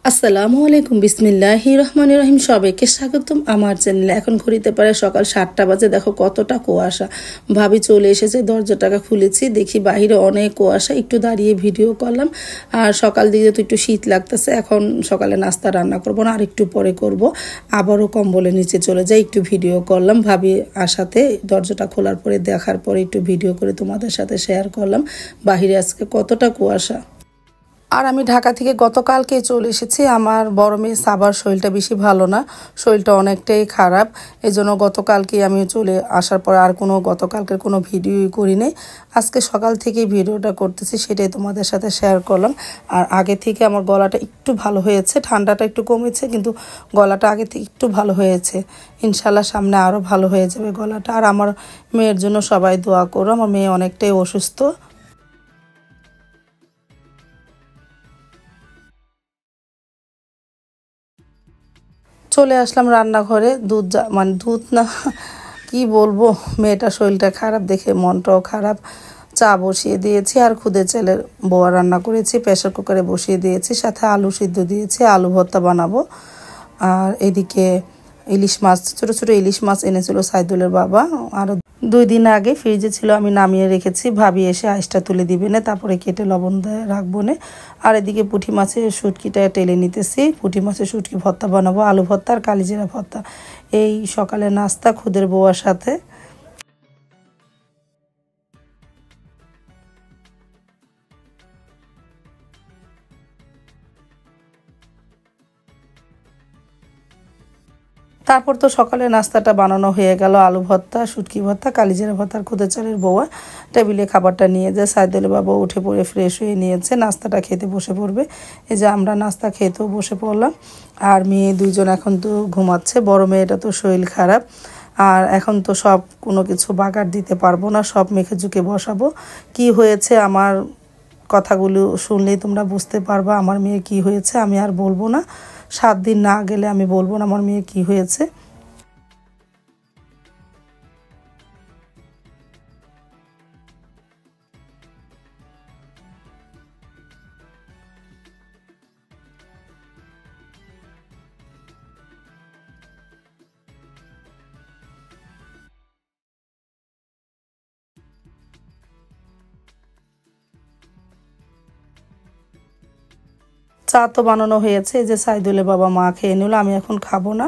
আসসালামু আলাইকুম, বিসমিল্লাহির রহমানির রহিম। সবাইকে স্বাগতম আমার চ্যানেলে। এখন ঘড়িতে পারে সকাল 7টা বাজে। দেখো কতটা কুয়াশা। ভাবি চলে এসেছে, দরজাটাকে খুলেছি, দেখি বাইরে অনেক কুয়াশা। একটু দাঁড়িয়ে ভিডিও করলাম। আর সকাল দিকে তো একটু শীত লাগতেছে। এখন সকালে নাস্তা রান্না করব না, আর একটু পরে করব। আবারও কম্বলের নিচে চলে যাই, একটু ভিডিও করলাম। ভাবি আসাতে দরজাটা খোলার পরে দেখার পরে একটু ভিডিও করে তোমাদের সাথে শেয়ার করলাম বাইরে আজকে কতটা কুয়াশা। আর আমি ঢাকা থেকে গতকালকে চলে এসেছি। আমার বড় মেয়ে সাবার শরীরটা বেশি ভালো না, শরীরটা অনেকটাই খারাপ। এই জন্য গতকালকে আমি চলে আসার পর আর গতকালকের কোনো ভিডিওই করি নাই। আজকে সকাল থেকেই ভিডিওটা করতেছি, সেটাই তোমাদের সাথে শেয়ার করলাম। আর আগে থেকে আমার গলাটা একটু ভালো হয়েছে, ঠান্ডাটা একটু কমেছে, কিন্তু গলাটা আগে থেকে একটু ভালো হয়েছে। ইনশাল্লাহ সামনে আরও ভালো হয়ে যাবে গলাটা। আর আমার মেয়ের জন্য সবাই দোয়া করো, আমার মেয়ে অনেকটাই অসুস্থ। চলে আসলাম রান্নাঘরে। মানে দুধ না, কি বলবো, মেয়েটা শরীরটা খারাপ দেখে মনটাও খারাপ। চা বসিয়ে দিয়েছি আর খুদে চালের বোয়া রান্না করেছি, প্রেসার কুকারে বসিয়ে দিয়েছি, সাথে আলু সিদ্ধ দিয়েছি, আলু ভর্তা বানাবো। আর এদিকে ইলিশ মাছ, ছোট ছোট ইলিশ মাছ এনেছিল সাইদুলের বাবা। আরও 2 দিন আগে ফ্রিজে ছিল, আমি নামিয়ে রেখেছি। ভাবি এসে আইসটা তুলে দিবে না, তারপরে কেটে লবণ দিয়ে রাখবো না। আর এদিকে পুঁটি মাছের শুটকিটা টেলে নিতেছি। পুঁটি মাছের শুটকি ভর্তা বানাবো, আলু ভর্তা আর কালিজিরা ভর্তা। এই সকালে নাস্তা খুদের বউয়ার সাথে। তারপর তো সকালে নাস্তাটা বানানো হয়ে গেল। আলু ভর্তা, শুটকি ভর্তা, কালিজিরা ভর্তা আর খুদের চালের বউয়া। টেবিলে খাবারটা নিয়ে যায়। সাইদুল বাবা উঠে পড়ে ফ্রেশ হয়ে নিয়েছে, নাস্তাটা খেতে বসে পড়বে। এই যে আমরা নাস্তা খেতেও বসে পড়লাম। আর মেয়ে দুইজন এখন তো ঘুমাচ্ছে। বড় মেয়েটা তো শরীর খারাপ, আর এখন তো সব কোনো কিছু বাগার দিতে পারবো না, সব মেখে ঝুঁকে বসাবো। কি হয়েছে আমার কথাগুলো শুনলেই তোমরা বুঝতে পারবা আমার মেয়ের কি হয়েছে। আমি আর বলবো না, 7 দিন না গেলে আমি বলবো না আমার মেয়ের কি হয়েছে। চা তো বানানো হয়েছে, এই যে সাইদুলের বাবা মা খেয়ে নিল, আমি এখন খাবো না।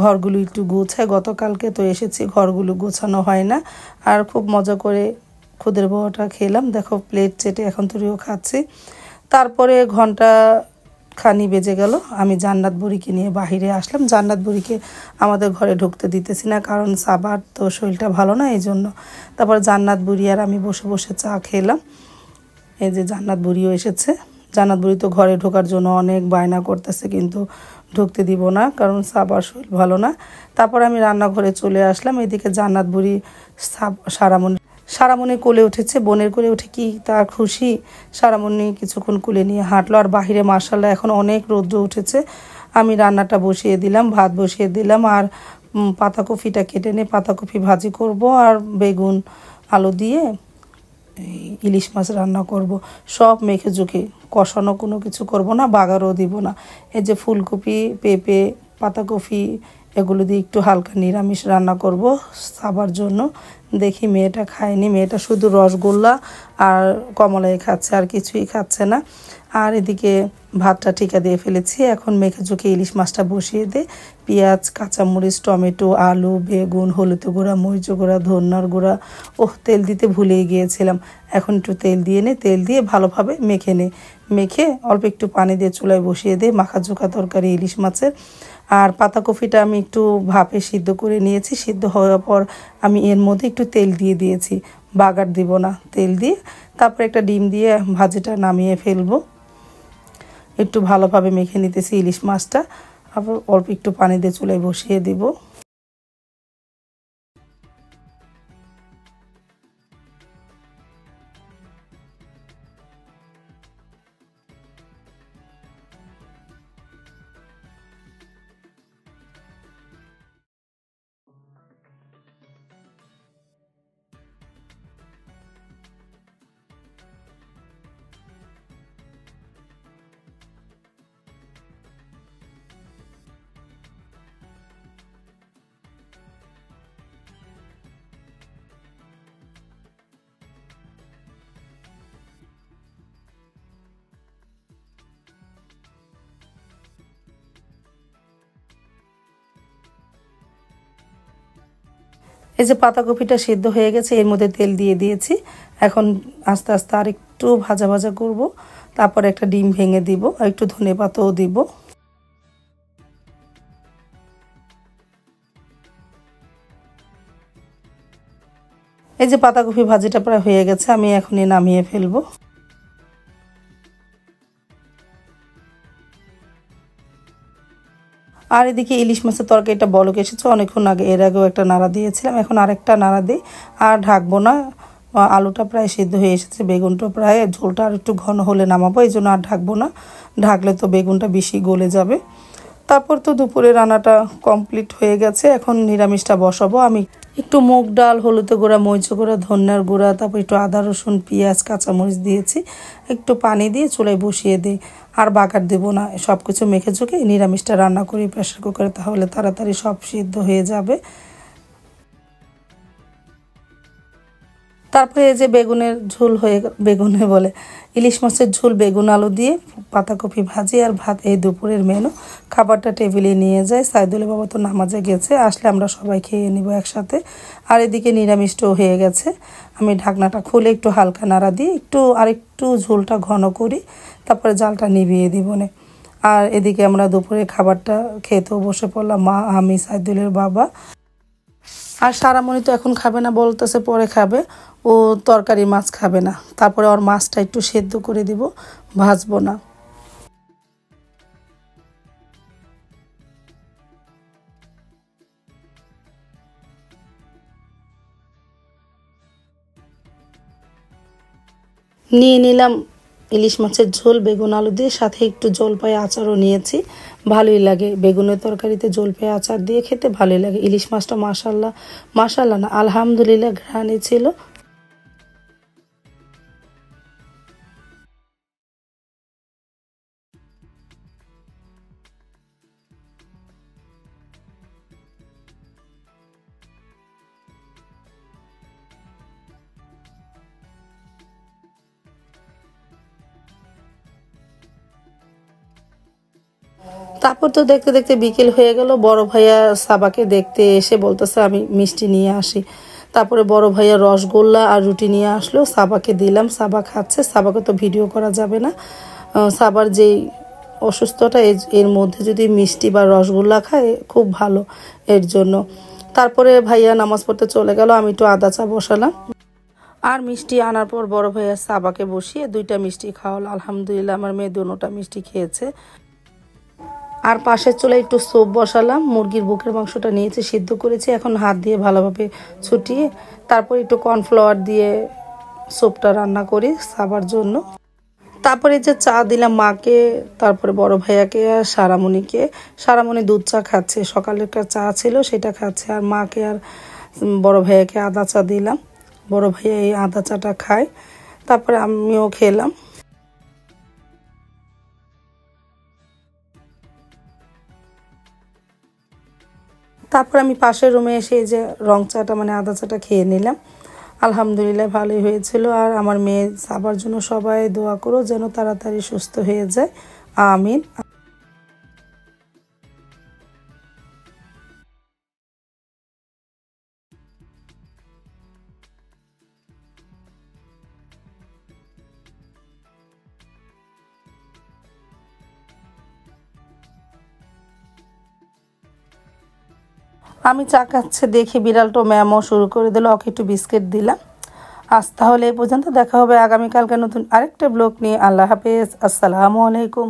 ঘরগুলো একটু গোছায়, গতকালকে তো এসেছি, ঘরগুলো গোছানো হয় না। আর খুব মজা করে খুদের বউটা খেলাম। দেখো প্লেট চেটে এখন তুরিও খাচ্ছি। তারপরে ঘন্টা খানি বেজে গেল, আমি জান্নাত বুড়িকে নিয়ে বাহিরে আসলাম। জান্নাত বুড়িকে আমাদের ঘরে ঢুকতে দিতেছি না, কারণ সাবার তো শরীরটা ভালো না, এই জন্য। তারপর জান্নাত বুড়ি আর আমি বসে বসে চা খেলাম। এই যে জান্নাত বুড়িও এসেছে। জান্নাত বুড়ি তো ঘরে ঢোকার জন্য অনেক বায়না করতেছে, কিন্তু ঢুকতে দিব না, কারণ সাবার শরীর ভালো না। তারপর আমি রান্নাঘরে চলে আসলাম। এদিকে জান্নাত বুড়ি সারামণি কোলে উঠেছে। বোনের কোলে উঠে কি তার খুশি। সারামণি কিছুক্ষণ কোলে নিয়ে হাঁটলো। আর বাহিরে মাশাআল্লাহ এখন অনেক রৌদ্র উঠেছে। আমি রান্নাটা বসিয়ে দিলাম, ভাত বসিয়ে দিলাম। আর পাতাকপিটা কেটে নিয়ে পাতাকপি ভাজি করব, আর বেগুন আলু দিয়ে ইলিশ মাছ রান্না করব। সব মেখে ঝুঁকে কষানো কোনো কিছু করব না, বাগারও দিব না। এই যে ফুলকপি, পেঁপে, পাতাকপি এগুলো দিয়ে একটু হালকা নিরামিষ রান্না করব খাবার জন্য। দেখি মেয়েটা খায়নি, মেয়েটা শুধু রসগোল্লা আর কমলাই খাচ্ছে, আর কিছুই খাচ্ছে না। আর এদিকে ভাতটা ঠিকা দিয়ে ফেলেছি। এখন মেখে ঝুঁকে ইলিশ মাছটা বসিয়ে দিয়ে পেঁয়াজ, কাঁচামরিচ, টমেটো, আলু, বেগুন, হলুদ গুঁড়া, মরিচ গুঁড়া, ধনিয়ার গুঁড়া, তেল দিতে ভুলেই গিয়েছিলাম। এখন একটু তেল দিয়ে নে, তেল দিয়ে ভালোভাবে মেখে নে। মেখে অল্প একটু পানি দিয়ে চুলায় বসিয়ে দিয়ে মাখা ঝোঁকা তরকারি ইলিশ মাছের। আর পাতাকপিটা আমি একটু ভাপে সিদ্ধ করে নিয়েছি। সিদ্ধ হওয়ার পর আমি এর মধ্যে একটু তেল দিয়ে দিয়েছি, বাগার দিব না, তেল দিয়ে তারপর একটা ডিম দিয়ে ভাজিটা নামিয়ে ফেলবো। একটু ভালোভাবে মেখে নিতেছি ইলিশ মাছটা। আবার অল্প একটু পানি দিয়ে চুলায় বসিয়ে দিব। এই যে পাতাকপিটা সিদ্ধ হয়ে গেছে, এর মধ্যে তেল দিয়ে দিয়েছি। এখন আস্তে আস্তে আর একটু ভাজা ভাজা করব, তারপর একটা ডিম ভেঙে দিব আর একটু ধনেপাতাও দিব। এই যে পাতাকপি ভাজিটা প্রায় হয়ে গেছে, আমি এখনই নামিয়ে ফেলবো। আর এদিকে ইলিশ মাছের তরকারিটা বলক এসেছে অনেকক্ষণ আগে, এর আগেও একটা নাড়া দিয়েছিলাম, এখন আরেকটা নাড়া দিই আর ঢাকবো না। আলুটা প্রায় সিদ্ধ হয়ে এসেছে, বেগুনটা প্রায়, ঝোলটা আর একটু ঘন হলে নামাবো, এই জন্য আর ঢাকবো না, ঢাকলে তো বেগুনটা বেশি গলে যাবে। তারপর তো দুপুরে রান্নাটা কমপ্লিট হয়ে গেছে, এখন নিরামিষটা বসাবো। আমি একটু মুগ ডাল, হলুদ গুঁড়া, মরিচ গুঁড়া, ধনিয়ার গুঁড়া, তারপর একটু আদা রসুন পেঁয়াজ কাঁচামরিচ দিয়েছি, একটু পানি দিয়ে চুলায় বসিয়ে দিই। আর বাগার দেবো না, সব কিছু মেখে চুকে নিরামিষটা রান্না করি প্রেশার কুকারে, তাহলে তাড়াতাড়ি সব সিদ্ধ হয়ে যাবে। তারপরে এই যে বেগুনের ঝোল হয়ে বেগুনে বলে ইলিশ মাছের ঝোল, বেগুন আলু দিয়ে পাতাকপি ভাজি আর ভাত, এই দুপুরের মেনু। খাবারটা টেবিলে নিয়ে যায়। সাইদুলের বাবা তো নামাজে গেছে, আসলে আমরা সবাই খেয়ে নিব একসাথে। আর এদিকে নিরামিষটাও হয়ে গেছে। আমি ঢাকনাটা খুলে একটু হালকা নাড়া দিয়ে আরেকটু ঝোলটা ঘন করি, তারপরে জালটা নিভিয়ে দিব না। আর এদিকে আমরা দুপুরে খাবারটা খেতেও বসে পড়লাম, মা, আমি, সাইদুলের বাবা। আর সারামণি তো এখন খাবে না, বলতেছে পরে খাবে, ও তরকারি মাছ খাবে না। তারপরে ওর মাছটা একটু সেদ্ধ করে দিব, ভাজবো না। নিয়ে নিলাম ইলিশ মাছের ঝোল বেগুন আলু দিয়ে, সাথে একটু জলপাই আচারও নিয়েছি। ভালোই লাগে বেগুনের তরকারিতে জলপাই আচার দিয়ে খেতে, ভালোই লাগে। ইলিশ মাছটা মাশাল্লাহ, মাশাল্লাহ না আলহামদুলিল্লাহ ঘ্রাণে ছিল। তারপর তো দেখতে দেখতে বিকেল হয়ে গেল। বড় ভাইয়া সাবাকে দেখতে এসে বলতেছে আমি মিষ্টি নিয়ে আসি। তারপরে বড় ভাইয়া রসগোল্লা আর রুটি নিয়ে আসলো, সাবাকে দিলাম, সাবা খাচ্ছে। সাবাকে তো ভিডিও করা যাবে না, সাবার যেই অসুস্থতা, এর মধ্যে যদি মিষ্টি বা রসগোল্লা খায় খুব ভালো, এর জন্য। তারপরে ভাইয়া নামাজ পড়তে চলে গেল, আমি একটু আদা চা বসালাম। আর মিষ্টি আনার পর বড় ভাইয়া সাবাকে বসিয়ে 2টা মিষ্টি খাওয়ালো। আলহামদুলিল্লাহ আমার মেয়ে 2টা মিষ্টি খেয়েছে। আর পাশের চুলায় একটু স্যুপ বসালাম, মুরগির বুকের মাংসটা নিয়েছি, সিদ্ধ করেছি, এখন হাত দিয়ে ভালোভাবে ছুটিয়ে তারপর একটু কর্নফ্লাওয়ার দিয়ে স্যুপটা রান্না করি খাবার জন্য। তারপরে যে চা দিলাম মাকে, তারপরে বড় ভাইয়াকে আর সারামণিকে। সারামণি দুধ চা খাচ্ছে, সকালের চা ছিল সেটা খাচ্ছে। আর মাকে আর বড় ভাইয়াকে আদা চা দিলাম, বড় ভাইয়া এই আদা চাটা খায়। তারপরে আমিও খেলাম। তারপর আমি পাশের রুমে এসে এই যে রং চাটা মানে আদা চাটা খেয়ে নিলাম। আলহামদুলিল্লাহ ভালোই হয়েছিল। আর আমার মেয়ে সাবার জন্য সবাই দোয়া করো যেন তাড়াতাড়ি সুস্থ হয়ে যায়, আমিন। আমি চা খাচ্ছে দেখে বিড়ালটা ম্যামও শুরু করে দিল, ওকে একটু বিস্কিট দিলাম। আজ তাহলে এই পর্যন্ত, দেখা হবে আগামীকালকে নতুন আরেকটা ব্লগ নিয়ে। আল্লাহ হাফেজ, আসসালামু আলাইকুম।